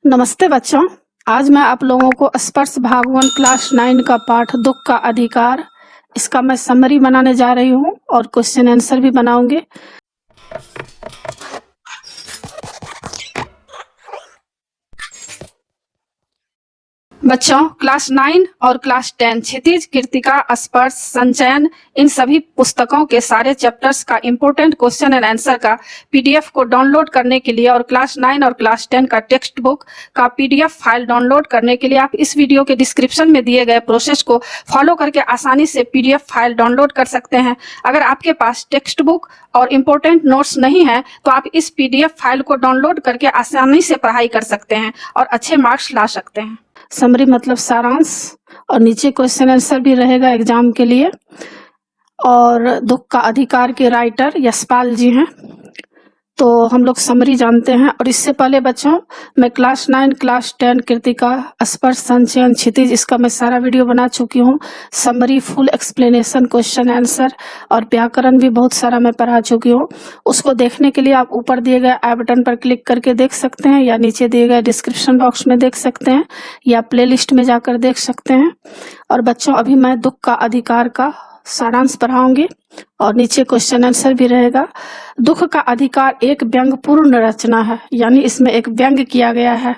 नमस्ते बच्चों। आज मैं आप लोगों को स्पर्श भाग 1 क्लास 9 का पाठ दुख का अधिकार, इसका मैं समरी बनाने जा रही हूँ और क्वेश्चन आंसर भी बनाऊंगी। बच्चों, क्लास 9 और क्लास 10 क्षितिज, कृतिका, स्पर्श, संचयन, इन सभी पुस्तकों के सारे चैप्टर्स का इंपॉर्टेंट क्वेश्चन एंड आंसर का पीडीएफ को डाउनलोड करने के लिए और क्लास 9 और क्लास 10 का टेक्स्ट बुक का पीडीएफ फाइल डाउनलोड करने के लिए आप इस वीडियो के डिस्क्रिप्शन में दिए गए प्रोसेस को फॉलो करके आसानी से पीडीएफ फाइल डाउनलोड कर सकते हैं। अगर आपके पास टेक्स्ट बुक और इम्पोर्टेंट नोट्स नहीं है तो आप इस पीडीएफ फाइल को डाउनलोड करके आसानी से पढ़ाई कर सकते हैं और अच्छे मार्क्स ला सकते हैं। समरी मतलब सारांश, और नीचे क्वेश्चन आंसर भी रहेगा एग्जाम के लिए। और दुख का अधिकार के राइटर यशपाल जी हैं। तो हम लोग समरी जानते हैं। और इससे पहले बच्चों, मैं क्लास 9, क्लास 10, कृतिका, स्पर्श, संचयन, क्षितिज, इसका मैं सारा वीडियो बना चुकी हूँ। Summary, full explanation, question answer और व्याकरण भी बहुत सारा मैं पढ़ा चुकी हूँ। उसको देखने के लिए आप ऊपर दिए गए आई बटन पर क्लिक करके देख सकते हैं, या नीचे दिए गए डिस्क्रिप्शन बॉक्स में देख सकते हैं, या प्लेलिस्ट में जाकर देख सकते हैं। और बच्चों, अभी मैं दुख का अधिकार का सारांश पढ़ाऊंगी और नीचे क्वेश्चन आंसर भी रहेगा। दुख का अधिकार एक व्यंग्यपूर्ण रचना है, यानी इसमें एक व्यंग्य किया गया है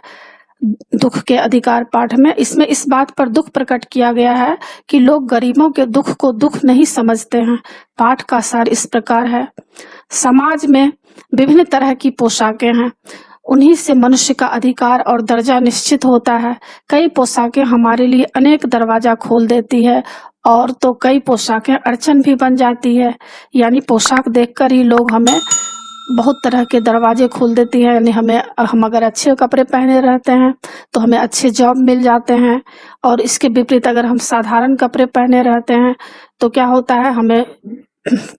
दुख के अधिकार पाठ में। इसमें इस बात पर दुख प्रकट किया गया है कि लोग गरीबों के दुख को दुख नहीं समझते हैं। पाठ का सार इस प्रकार है। समाज में विभिन्न तरह की पोशाकें हैं, उन्हीं से मनुष्य का अधिकार और दर्जा निश्चित होता है। कई पोशाकें हमारे लिए अनेक दरवाजा खोल देती है और तो कई पोशाकें अड़चन भी बन जाती है। यानी पोशाक देखकर ही लोग हमें बहुत तरह के दरवाजे खोल देती है। यानी हम अगर अच्छे कपड़े पहने रहते हैं तो हमें अच्छे जॉब मिल जाते हैं, और इसके विपरीत अगर हम साधारण कपड़े पहने रहते हैं तो क्या होता है, हमें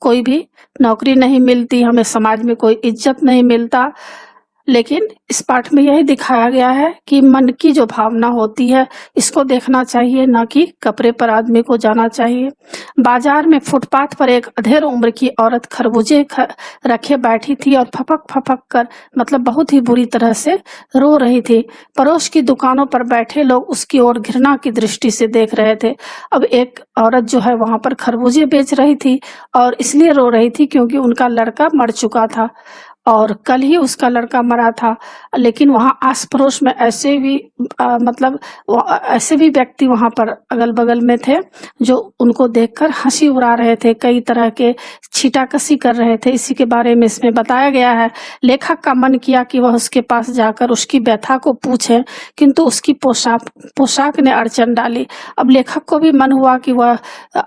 कोई भी नौकरी नहीं मिलती, हमें समाज में कोई इज्जत नहीं मिलता। लेकिन इस पाठ में यही दिखाया गया है कि मन की जो भावना होती है इसको देखना चाहिए, ना कि कपड़े पर आदमी को जाना चाहिए। बाजार में फुटपाथ पर एक अधेड़ उम्र की औरत खरबूजे रखे बैठी थी और फपक फपक कर, मतलब बहुत ही बुरी तरह से रो रही थी। पड़ोस की दुकानों पर बैठे लोग उसकी ओर घृणा की दृष्टि से देख रहे थे। अब एक औरत जो है वहां पर खरबूजे बेच रही थी और इसलिए रो रही थी क्योंकि उनका लड़का मर चुका था और कल ही उसका लड़का मरा था। लेकिन वहाँ आस पड़ोस में ऐसे भी ऐसे भी व्यक्ति वहाँ पर अगल बगल में थे जो उनको देखकर हंसी उड़ा रहे थे, कई तरह के छीटाकसी कर रहे थे। इसी के बारे में इसमें बताया गया है। लेखक का मन किया कि वह उसके पास जाकर उसकी व्यथा को पूछे, किंतु उसकी पोशाक ने अड़चन डाली। अब लेखक को भी मन हुआ कि वह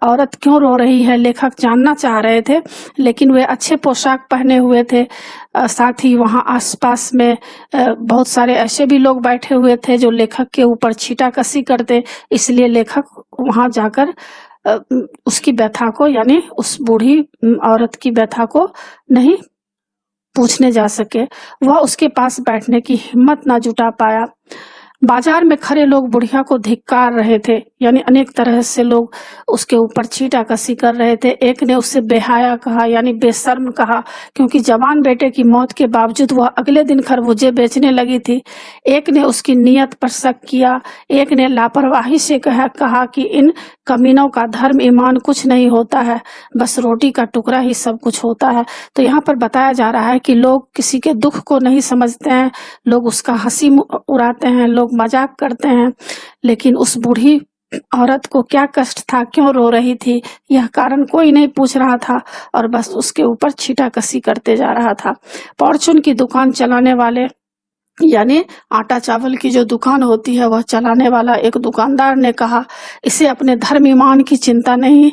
औरत क्यों रो रही है, लेखक जानना चाह रहे थे, लेकिन वे अच्छे पोशाक पहने हुए थे। साथ ही वहाँ आसपास में बहुत सारे ऐसे भी लोग बैठे हुए थे जो लेखक के ऊपर छीटाकसी करते, इसलिए लेखक वहाँ जाकर उसकी व्यथा को, यानी उस बूढ़ी औरत की व्यथा को नहीं पूछने जा सके। वह उसके पास बैठने की हिम्मत ना जुटा पाया। बाजार में खड़े लोग बुढ़िया को धिक्कार रहे थे, यानी अनेक तरह से लोग उसके ऊपर छीटाकसी कर रहे थे। एक ने उससे बेहाया कहा, यानी बेशर्म कहा, क्योंकि जवान बेटे की मौत के बावजूद वह अगले दिन खरबूजे बेचने लगी थी। एक ने उसकी नीयत पर शक किया। एक ने लापरवाही से कहा कि इन कमीनों का धर्म ईमान कुछ नहीं होता है, बस रोटी का टुकड़ा ही सब कुछ होता है। तो यहाँ पर बताया जा रहा है कि लोग किसी के दुख को नहीं समझते हैं, लोग उसका हंसी उड़ाते हैं, लोग मजाक करते हैं। लेकिन उस बूढ़ी औरत को क्या कष्ट था, क्यों रो रही थी, यह कारण कोई नहीं पूछ रहा था और बस उसके ऊपर छीटाकसी करते जा रहा था। फॉर्चून की दुकान चलाने वाले, यानी आटा चावल की जो दुकान होती है वह चलाने वाला एक दुकानदार ने कहा, इसे अपने धर्म ईमान की चिंता नहीं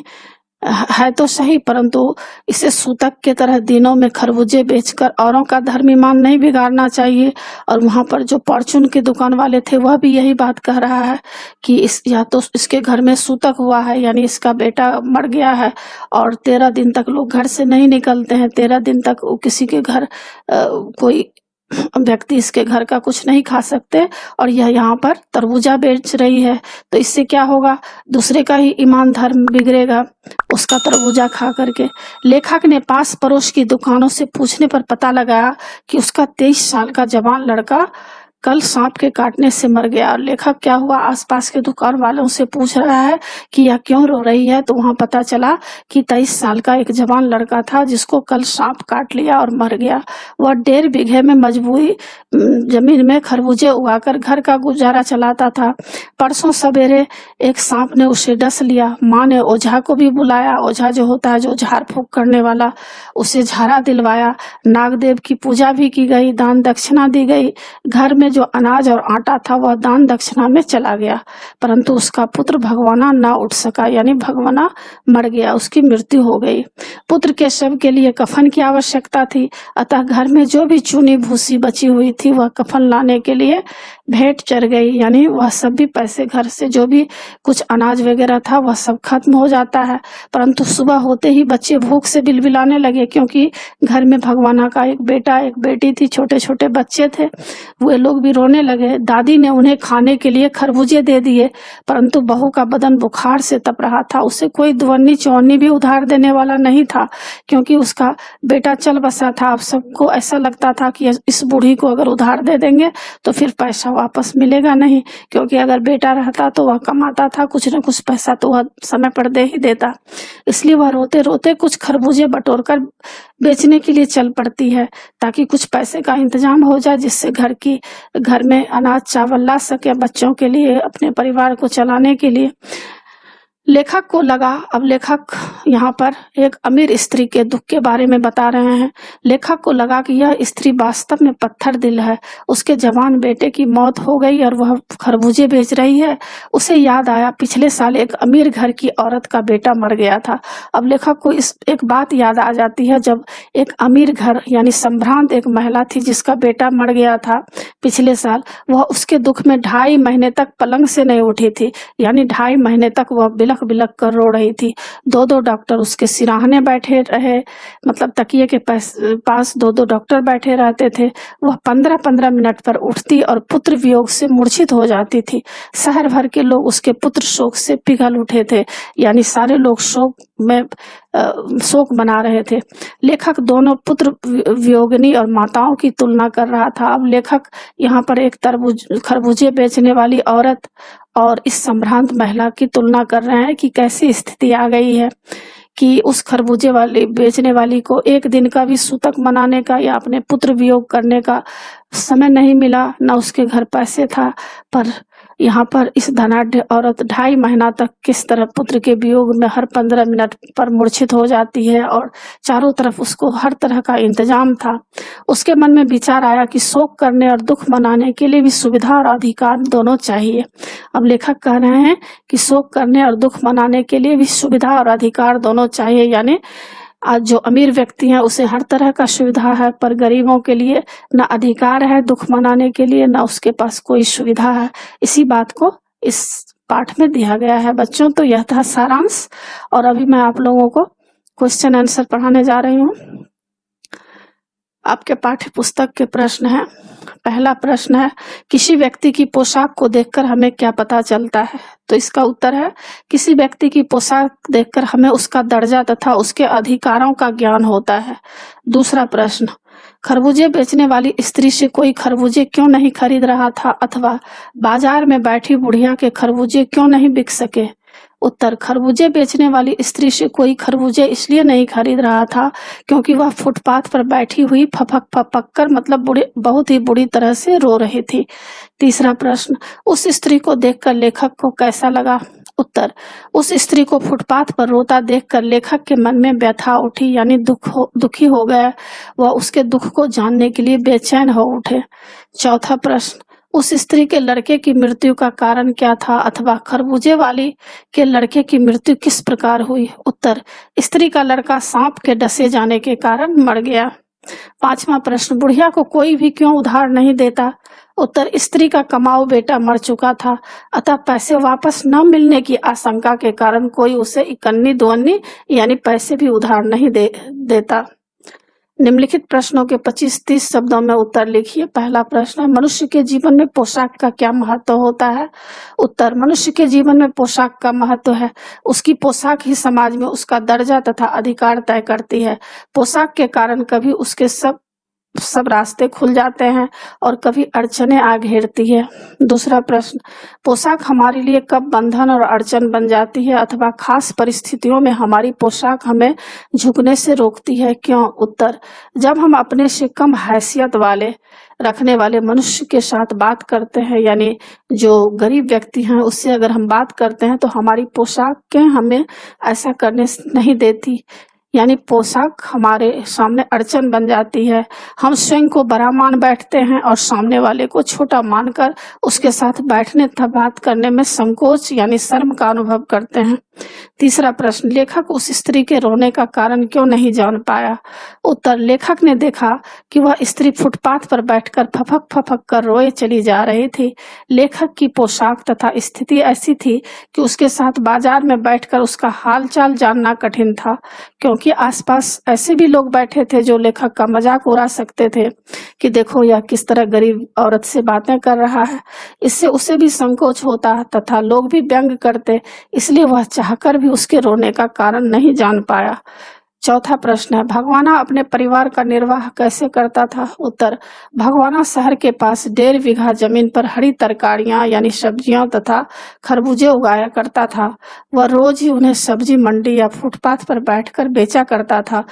है तो सही, परंतु इसे सूतक के तरह दिनों में खरबूजे बेचकर औरों का धर्म ईमान नहीं बिगाड़ना चाहिए। और वहां पर जो फॉर्चून के दुकान वाले थे वह भी यही बात कह रहा है कि या तो इसके घर में सूतक हुआ है, यानी इसका बेटा मर गया है और 13 दिन तक लोग घर से नहीं निकलते हैं। 13 दिन तक किसी के घर कोई व्यक्ति इसके घर का कुछ नहीं खा सकते, और यह यहाँ पर तरबूजा बेच रही है, तो इससे क्या होगा, दूसरे का ही ईमान धर्म बिगड़ेगा उसका तरबूजा खा करके। लेखक ने पास पड़ोस की दुकानों से पूछने पर पता लगाया कि उसका 23 साल का जवान लड़का कल सांप के काटने से मर गया। और लेखक क्या हुआ, आसपास के दुकान वालों से पूछ रहा है कि यह क्यों रो रही है, तो वहां पता चला कि 23 साल का एक जवान लड़का था जिसको कल सांप काट लिया और मर गया। वह 1.5 बीघे में मजबूरी जमीन में खरबूजे उगाकर घर का गुजारा चलाता था। परसों सवेरे एक सांप ने उसे डस लिया। माँ ने ओझा को भी बुलाया। ओझा जो होता है जो झाड़ फूक करने वाला, उसे झाड़ा दिलवाया। नागदेव की पूजा भी की गई, दान दक्षिणा दी गई। घर में जो अनाज और आटा था वह दान दक्षिणा में चला गया, परंतु उसका पुत्र भगवाना ना उठ सका, यानी भगवाना मर गया, उसकी मृत्यु हो गई। पुत्र के शव के लिए कफन की आवश्यकता थी, अतः घर में जो भी चूनी भूसी बची हुई थी वह कफन लाने के लिए भेंट चढ़ गई, यानी वह सब भी पैसे, घर से जो भी कुछ अनाज वगैरह था वह सब खत्म हो जाता है। परंतु सुबह होते ही बच्चे भूख से बिलबिलाने लगे, क्योंकि घर में भगवाना का एक बेटा एक बेटी थी, छोटे छोटे बच्चे थे, वे लोग भी रोने लगे। दादी ने उन्हें खाने के लिए खरबूजे दे दिए, परंतु बहू का बदन बुखार से तप रहा था। उसे कोई दुवन्नी चौवन्नी भी उधार देने वाला नहीं था, क्योंकि उसका बेटा चल बसा था। अब सबको ऐसा लगता था कि इस बूढ़ी को अगर उधार दे देंगे तो फिर पैसा वापस मिलेगा नहीं, क्योंकि अगर बेटा रहता तो वह कमाता था, कुछ न कुछ पैसा तो वह समय पर दे ही देता। इसलिए वह रोते रोते कुछ खरबूजे बटोरकर बेचने के लिए चल पड़ती है, ताकि कुछ पैसे का इंतजाम हो जाए, जिससे घर में अनाज चावल ला सके बच्चों के लिए, अपने परिवार को चलाने के लिए। लेखक को लगा, अब लेखक यहाँ पर एक अमीर स्त्री के दुख के बारे में बता रहे हैं। लेखक को लगा कि यह स्त्री वास्तव में पत्थर दिल है। उसके जवान बेटे की मौत हो गई और वह खरबूजे बेच रही है। उसे याद आया पिछले साल एक अमीर घर की औरत का बेटा मर गया था। अब लेखक को एक बात याद आ जाती है, जब एक अमीर घर यानी संभ्रांत एक महिला थी जिसका बेटा मर गया था पिछले साल, वह उसके दुख में 2.5 महीने तक पलंग से नहीं उठी थी, यानी 2.5 महीने तक वह बिलख कर रो रही थी। 2 डॉक्टर उसके सिराहने बैठे रहे, मतलब तकिए के पास 2 डॉक्टर बैठे रहते थे। वह 15-15 मिनट पर उठती और पुत्र वियोग से मूर्छित हो जाती थी। शहर भर के लोग उसके पुत्र शोक से पिघल उठे थे, यानी सारे लोग शोक मना रहे थे। लेखक दोनों पुत्र वियोगिनी और माताओं की तुलना कर रहा था। अब लेखक यहाँ पर एक खरबूजे बेचने वाली औरत और इस संभ्रांत महिला की तुलना कर रहे हैं कि कैसी स्थिति आ गई है कि उस खरबूजे वाली बेचने वाली को एक दिन का भी सूतक मनाने का या अपने पुत्र वियोग करने का समय नहीं मिला, न उसके घर पैसे था। पर यहाँ पर इस धनाढ्य औरत 2.5 महीना तक किस तरह पुत्र के वियोग में हर 15 मिनट पर मूर्छित हो जाती है, और चारों तरफ उसको हर तरह का इंतजाम था। उसके मन में विचार आया कि शोक करने और दुख मनाने के लिए भी सुविधा और अधिकार दोनों चाहिए। अब लेखक कह रहे हैं कि शोक करने और दुख मनाने के लिए भी सुविधा और अधिकार दोनों चाहिए, यानी आज जो अमीर व्यक्ति हैं उसे हर तरह का सुविधा है, पर गरीबों के लिए न अधिकार है दुख मनाने के लिए, न उसके पास कोई सुविधा है। इसी बात को इस पाठ में दिया गया है। बच्चों, तो यह था सारांश, और अभी मैं आप लोगों को क्वेश्चन आंसर पढ़ाने जा रही हूँ। आपके पाठ्य पुस्तक के प्रश्न है। पहला प्रश्न है, किसी व्यक्ति की पोशाक को देखकर हमें क्या पता चलता है? तो इसका उत्तर है, किसी व्यक्ति की पोशाक देखकर हमें उसका दर्जा तथा उसके अधिकारों का ज्ञान होता है। दूसरा प्रश्न, खरबूजे बेचने वाली स्त्री से कोई खरबूजे क्यों नहीं खरीद रहा था, अथवा बाजार में बैठी बुढ़िया के खरबूजे क्यों नहीं बिक सके? उत्तर, खरबूजे बेचने वाली स्त्री से कोई खरबूजे इसलिए नहीं खरीद रहा था क्योंकि वह फुटपाथ पर बैठी हुई फपक कर मतलब बहुत ही बुरी तरह से रो रही थी। तीसरा प्रश्न, उस स्त्री को देखकर लेखक को कैसा लगा? उत्तर, उस स्त्री को फुटपाथ पर रोता देखकर लेखक के मन में व्यथा उठी, यानी दुखी हो गया। वह उसके दुख को जानने के लिए बेचैन हो उठे। चौथा प्रश्न, उस स्त्री के लड़के की मृत्यु का कारण क्या था, अथवा खरबूजे वाली के लड़के की मृत्यु किस प्रकार हुई? उत्तर, स्त्री का लड़का सांप के डसे जाने के कारण मर गया। पांचवा प्रश्न, बुढ़िया को कोई भी क्यों उधार नहीं देता? उत्तर, स्त्री का कमाऊ बेटा मर चुका था, अतः पैसे वापस न मिलने की आशंका के कारण कोई उसे इकन्नी दुवन्नी यानी पैसे भी उधार नहीं देता। निम्नलिखित प्रश्नों के 25-30 शब्दों में उत्तर लिखिए। पहला प्रश्न है, मनुष्य के जीवन में पोशाक का क्या महत्व होता है? उत्तर, मनुष्य के जीवन में पोशाक का महत्व है, उसकी पोशाक ही समाज में उसका दर्जा तथा अधिकार तय करती है। पोशाक के कारण कभी उसके सब सब रास्ते खुल जाते हैं और कभी अड़चनें आ घेरती है। दूसरा प्रश्न, पोशाक हमारे लिए कब बंधन और अड़चन बन जाती है अथवा खास परिस्थितियों में हमारी पोशाक हमें झुकने से रोकती है, क्यों? उत्तर, जब हम अपने से कम हैसियत वाले रखने वाले मनुष्य के साथ बात करते हैं, यानी जो गरीब व्यक्ति हैं उससे अगर हम बात करते हैं तो हमारी पोशाकें हमें ऐसा करने नहीं देती, यानी पोशाक हमारे सामने अड़चन बन जाती है। हम स्वयं को बड़ा मान बैठते हैं और सामने वाले को छोटा मानकर उसके साथ बैठने तथा बात करने में संकोच यानी शर्म का अनुभव करते हैं। तीसरा प्रश्न, लेखक उस स्त्री के रोने का कारण क्यों नहीं जान पाया? उत्तर, लेखक ने देखा कि वह स्त्री फुटपाथ पर बैठकर फफक फफक कर रोए चली जा रही थी। लेखक की पोशाक तथा स्थिति ऐसी थी कि उसके साथ बाजार में बैठकर उसका हालचाल जानना कठिन था, क्योंकि आसपास ऐसे भी लोग बैठे थे जो लेखक का मजाक उड़ा सकते थे कि देखो यह किस तरह गरीब औरत से बातें कर रहा है। इससे उसे भी संकोच होता तथा लोग भी व्यंग करते, इसलिए वह चाहकर भी उसके रोने का कारण नहीं जान पाया। चौथा प्रश्न है, भगवाना अपने परिवार का निर्वाह कैसे करता था? उत्तर, भगवाना शहर के पास 1.5 बीघा जमीन पर हरी तरकारियां यानी सब्जियां तथा खरबूजे उगाया करता था। वह रोज ही उन्हें सब्जी मंडी या फुटपाथ पर बैठकर बेचा करता था।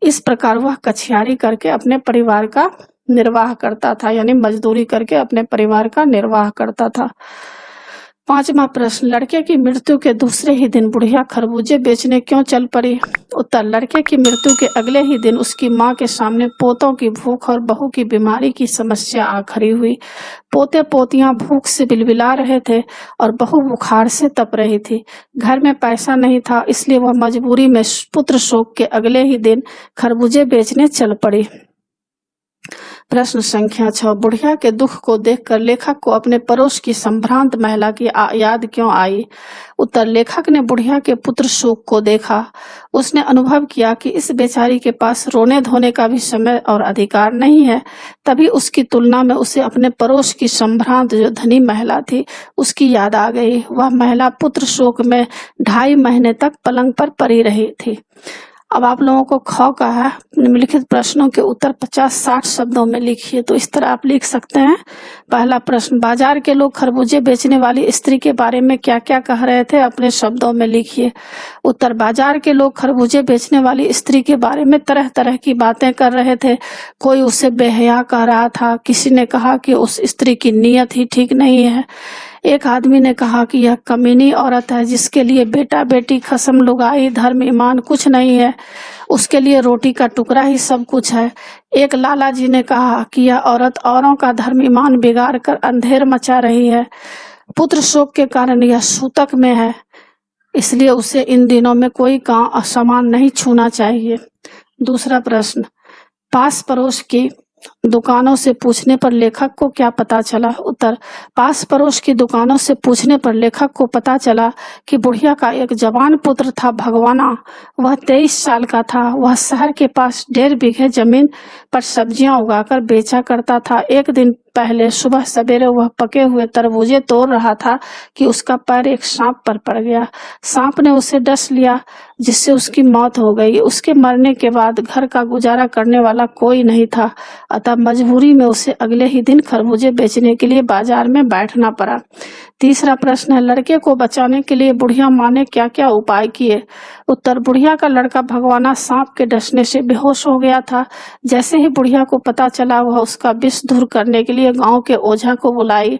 इस प्रकार वह कछियारी करके अपने परिवार का निर्वाह करता था, यानी मजदूरी करके अपने परिवार का निर्वाह करता था। पांचवा प्रश्न, लड़के की मृत्यु के दूसरे ही दिन बुढ़िया खरबूजे बेचने क्यों चल पड़ी? उत्तर, लड़के की मृत्यु के अगले ही दिन उसकी मां के सामने पोतों की भूख और बहू की बीमारी की समस्या आ खड़ी हुई। पोते पोतियां भूख से बिलबिला रहे थे और बहू बुखार से तप रही थी। घर में पैसा नहीं था, इसलिए वह मजबूरी में पुत्र शोक के अगले ही दिन खरबूजे बेचने चल पड़ी। प्रश्न संख्या 6, बुढ़िया के दुख को देखकर लेखक को अपने पड़ोस की संभ्रांत महिला की याद क्यों आई? उत्तर, लेखक ने बुढ़िया के पुत्र शोक को देखा। उसने अनुभव किया कि इस बेचारी के पास रोने धोने का भी समय और अधिकार नहीं है। तभी उसकी तुलना में उसे अपने पड़ोस की संभ्रांत जो धनी महिला थी उसकी याद आ गई। वह महिला पुत्र शोक में 2.5 महीने तक पलंग पर पड़ी रही थी। अब आप लोगों को ख का है, निम्नलिखित प्रश्नों के उत्तर 50-60 शब्दों में लिखिए। तो इस तरह आप लिख सकते हैं। पहला प्रश्न, बाजार के लोग खरबूजे बेचने वाली स्त्री के बारे में क्या क्या कह रहे थे, अपने शब्दों में लिखिए। उत्तर, बाजार के लोग खरबूजे बेचने वाली स्त्री के बारे में तरह तरह की बातें कर रहे थे। कोई उसे बेहया कह रहा था, किसी ने कहा कि उस स्त्री की नीयत ही ठीक नहीं है। एक आदमी ने कहा कि यह कमीनी औरत है जिसके लिए बेटा बेटी खसम लुगाई धर्म ईमान कुछ नहीं है, उसके लिए रोटी का टुकड़ा ही सब कुछ है। एक लाला जी ने कहा कि यह औरत औरों का धर्म ईमान बिगाड़ कर अंधेर मचा रही है। पुत्र शोक के कारण यह सूतक में है, इसलिए उसे इन दिनों में कोई काम सामान नहीं छूना चाहिए। दूसरा प्रश्न, पास पड़ोस की दुकानों से पूछने पर लेखक को क्या पता चला? उत्तर, पास पड़ोस की दुकानों से पूछने पर लेखक को पता चला कि बुढ़िया का एक जवान पुत्र था भगवाना। वह 23 साल का था। वह शहर के पास 1.5 बीघे जमीन पर सब्जियां उगाकर बेचा करता था। एक दिन पहले सुबह सवेरे वह पके हुए तरबूजे तोड़ रहा था कि उसका पैर एक सांप पर पड़ गया। सांप ने उसे डस लिया, जिससे उसकी मौत हो गई। उसके मरने के बाद घर का गुजारा करने वाला कोई नहीं था, अतः मजबूरी में उसे अगले ही दिन खरबूजे बेचने के लिए बाजार में बैठना पड़ा। तीसरा प्रश्न है, लड़के को बचाने के लिए बुढ़िया माँ ने क्या क्या उपाय किए? उत्तर, बुढ़िया का लड़का भगवाना सांप के डसने से बेहोश हो गया था। जैसे ही बुढ़िया को पता चला, वह उसका विष दूर करने के लिए गांव के ओझा को बुलाई।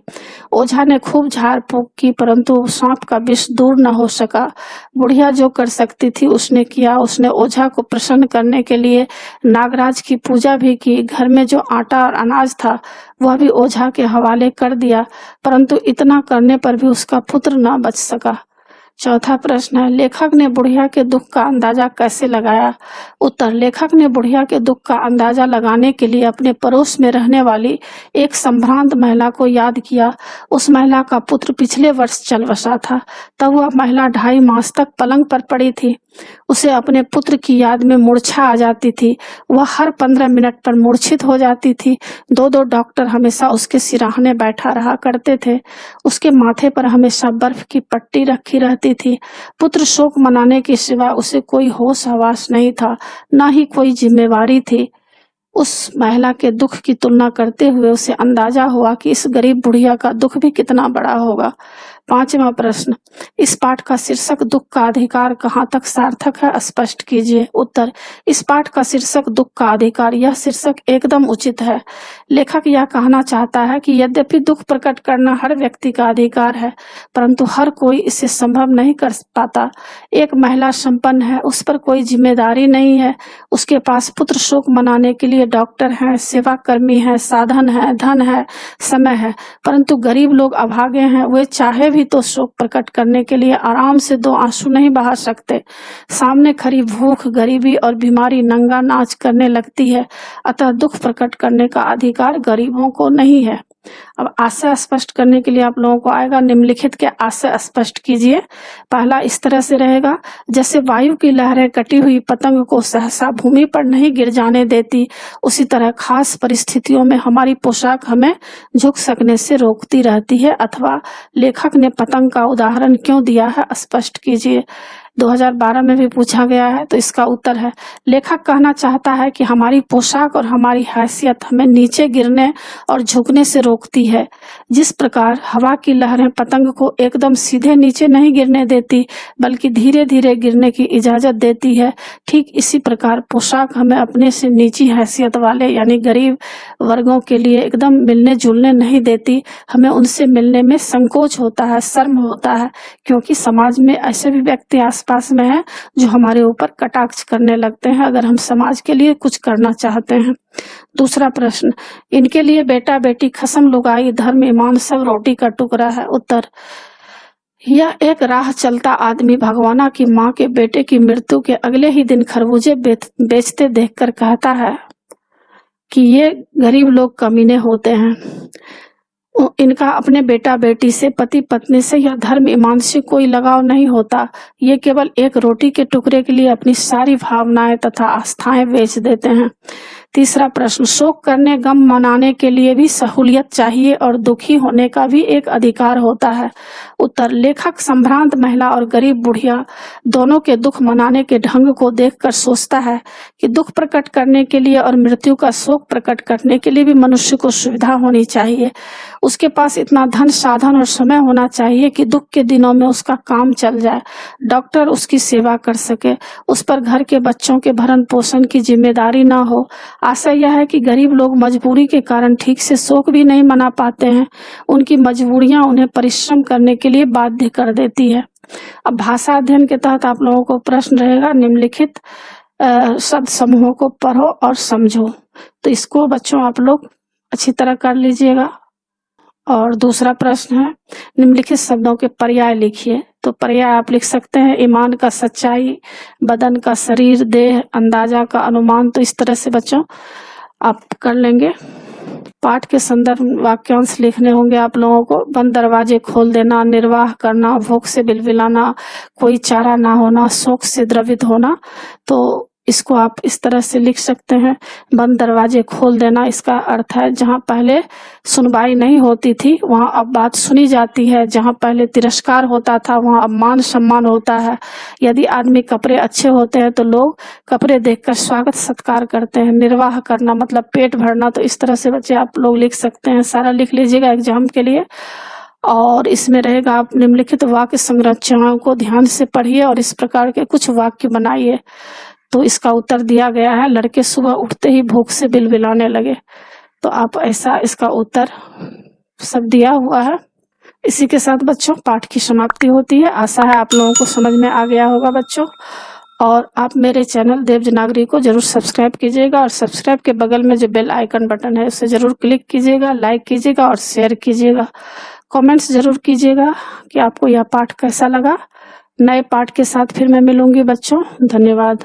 ओझा ने खूब झाड़ फूंक की, परंतु सांप का विष दूर न हो सका। बुढ़िया जो कर सकती थी उसने किया। उसने ओझा को प्रसन्न करने के लिए नागराज की पूजा भी की। घर में जो आटा और अनाज था वह भी ओझा के हवाले कर दिया, परंतु इतना करने पर भी उसका पुत्र न बच सका। चौथा प्रश्न है, लेखक ने बुढ़िया के दुख का अंदाजा कैसे लगाया? उत्तर, लेखक ने बुढ़िया के दुख का अंदाजा लगाने के लिए अपने पड़ोस में रहने वाली एक संभ्रांत महिला को याद किया। उस महिला का पुत्र पिछले वर्ष चल बसा था। तब वह महिला 2.5 मास तक पलंग पर पड़ी थी। उसे अपने पुत्र की याद में मूर्छा आ जाती थी। वह हर 15 मिनट पर मूर्छित हो जाती थी। 2-2 डॉक्टर हमेशा उसके सिराहने बैठा रहा करते थे। उसके माथे पर हमेशा बर्फ की पट्टी रखी रहती थी। पुत्र शोक मनाने के सिवा उसे कोई होश हवास नहीं था, न ही कोई जिम्मेवारी थी। उस महिला के दुख की तुलना करते हुए उसे अंदाजा हुआ कि इस गरीब बुढ़िया का दुख भी कितना बड़ा होगा। 5वां प्रश्न, इस पाठ का शीर्षक दुख का अधिकार कहाँ तक सार्थक है, स्पष्ट कीजिए। उत्तर, इस पाठ का शीर्षक दुख का अधिकार, यह शीर्षक एकदम उचित है। लेखक यह कहना चाहता है कि यद्यपि दुख प्रकट करना हर व्यक्ति का अधिकार है, परंतु हर कोई इसे संभव नहीं कर पाता। एक महिला संपन्न है, उस पर कोई जिम्मेदारी नहीं है, उसके पास पुत्र शोक मनाने के लिए डॉक्टर हैं, सेवा कर्मी हैं, साधन है, धन है, समय है, परंतु गरीब लोग अभागे हैं, वे चाहे भी तो शोक प्रकट करने के लिए आराम से 2 आंसू नहीं बहा सकते। सामने खड़ी भूख, गरीबी और बीमारी नंगा नाच करने लगती है, अतः दुख प्रकट करने का अधिकार गरीबों को नहीं है। अब आशय स्पष्ट करने के लिए आप लोगों को आएगा, निम्नलिखित के आशय स्पष्ट कीजिए। पहला इस तरह से रहेगा, जैसे वायु की लहरें कटी हुई पतंग को सहसा भूमि पर नहीं गिर जाने देती, उसी तरह खास परिस्थितियों में हमारी पोशाक हमें झुक सकने से रोकती रहती है। अथवा लेखक ने पतंग का उदाहरण क्यों दिया है, स्पष्ट कीजिए। 2012 में भी पूछा गया है, तो इसका उत्तर है, लेखक कहना चाहता है कि हमारी पोशाक और हमारी हैसियत हमें नीचे गिरने और झुकने से रोकती है। जिस प्रकार हवा की लहरें पतंग को एकदम सीधे नीचे नहीं गिरने देती, बल्कि धीरे धीरे गिरने की इजाजत देती है, ठीक इसी प्रकार पोशाक हमें अपने से नीची हैसियत वाले यानी गरीब वर्गों के लिए एकदम मिलने जुलने नहीं देती। हमें उनसे मिलने में संकोच होता है, शर्म होता है, क्योंकि समाज में ऐसे भी व्यक्ति आसपास में हैं जो हमारे ऊपर कटाक्ष करने लगते हैं अगर हम समाज के लिए कुछ करना चाहते हैं। दूसरा प्रश्न, इनके लिए बेटा बेटी खसम लुगाई धर्म ईमान सब रोटी का टुकड़ा है। उत्तर, यह एक राह चलता आदमी भगवाना की माँ के बेटे की मृत्यु के अगले ही दिन खरबूजे बेचते देखकर कहता है कि ये गरीब लोग कमीने होते हैं, इनका अपने बेटा बेटी से, पति पत्नी से या धर्म ईमान से कोई लगाव नहीं होता। ये केवल एक रोटी के टुकड़े के लिए अपनी सारी भावनाएं तथा आस्थाएं बेच देते हैं। तीसरा प्रश्न, शोक करने गम मनाने के लिए भी सहूलियत चाहिए और दुखी होने का भी एक अधिकार होता है। उत्तर, लेखक संभ्रांत महिला और गरीब बुढ़िया दोनों के दुख मनाने के ढंग को देखकर सोचता है कि दुख प्रकट करने के लिए और मृत्यु का शोक प्रकट करने के लिए भी मनुष्य को सुविधा होनी चाहिए। उसके पास इतना धन साधन और समय होना चाहिए कि दुख के दिनों में उसका काम चल जाए, डॉक्टर उसकी सेवा कर सके, उस पर घर के बच्चों के भरण पोषण की जिम्मेदारी ना हो। आशय यह है कि गरीब लोग मजबूरी के कारण ठीक से शोक भी नहीं मना पाते हैं, उनकी मजबूरियां उन्हें परिश्रम करने के लिए बाध्य कर देती है। अब भाषा अध्ययन के तहत आप लोगों को प्रश्न रहेगा, निम्नलिखित शब्द समूहों को पढ़ो और समझो। तो इसको बच्चों आप लोग अच्छी तरह कर लीजिएगा। और दूसरा प्रश्न है, निम्नलिखित शब्दों के पर्याय लिखिए। तो पर्याय आप लिख सकते हैं, ईमान का सच्चाई, बदन का शरीर, देह, अंदाजा का अनुमान। तो इस तरह से बच्चों आप कर लेंगे। पाठ के संदर्भ वाक्यांश लिखने होंगे आप लोगों को। बंद दरवाजे खोल देना, निर्वाह करना, भूख से बिलबिलाना, कोई चारा ना होना, शोक से द्रवित होना। तो इसको आप इस तरह से लिख सकते हैं, बंद दरवाजे खोल देना। इसका अर्थ है जहाँ पहले सुनवाई नहीं होती थी वहाँ अब बात सुनी जाती है, जहाँ पहले तिरस्कार होता था वहाँ अब मान सम्मान होता है। यदि आदमी कपड़े अच्छे होते हैं तो लोग कपड़े देखकर स्वागत सत्कार करते हैं। निर्वाह करना मतलब पेट भरना। तो इस तरह से बच्चे आप लोग लिख सकते हैं, सारा लिख लीजिएगा एग्जाम के लिए। और इसमें रहेगा, आप निम्नलिखित वाक्य संरचनाओं को ध्यान से पढ़िए और इस प्रकार के कुछ वाक्य बनाइए। तो इसका उत्तर दिया गया है, लड़के सुबह उठते ही भूख से बिलबिलाने लगे। तो आप ऐसा इसका उत्तर सब दिया हुआ है। इसी के साथ बच्चों पाठ की समाप्ति होती है। आशा है आप लोगों को समझ में आ गया होगा बच्चों। और आप मेरे चैनल देवज नागरी को जरूर सब्सक्राइब कीजिएगा और सब्सक्राइब के बगल में जो बेल आइकन बटन है उसे जरूर क्लिक कीजिएगा, लाइक कीजिएगा और शेयर कीजिएगा। कमेंट्स जरूर कीजिएगा कि आपको यह पाठ कैसा लगा। नए पाठ के साथ फिर मैं मिलूंगी बच्चों। धन्यवाद।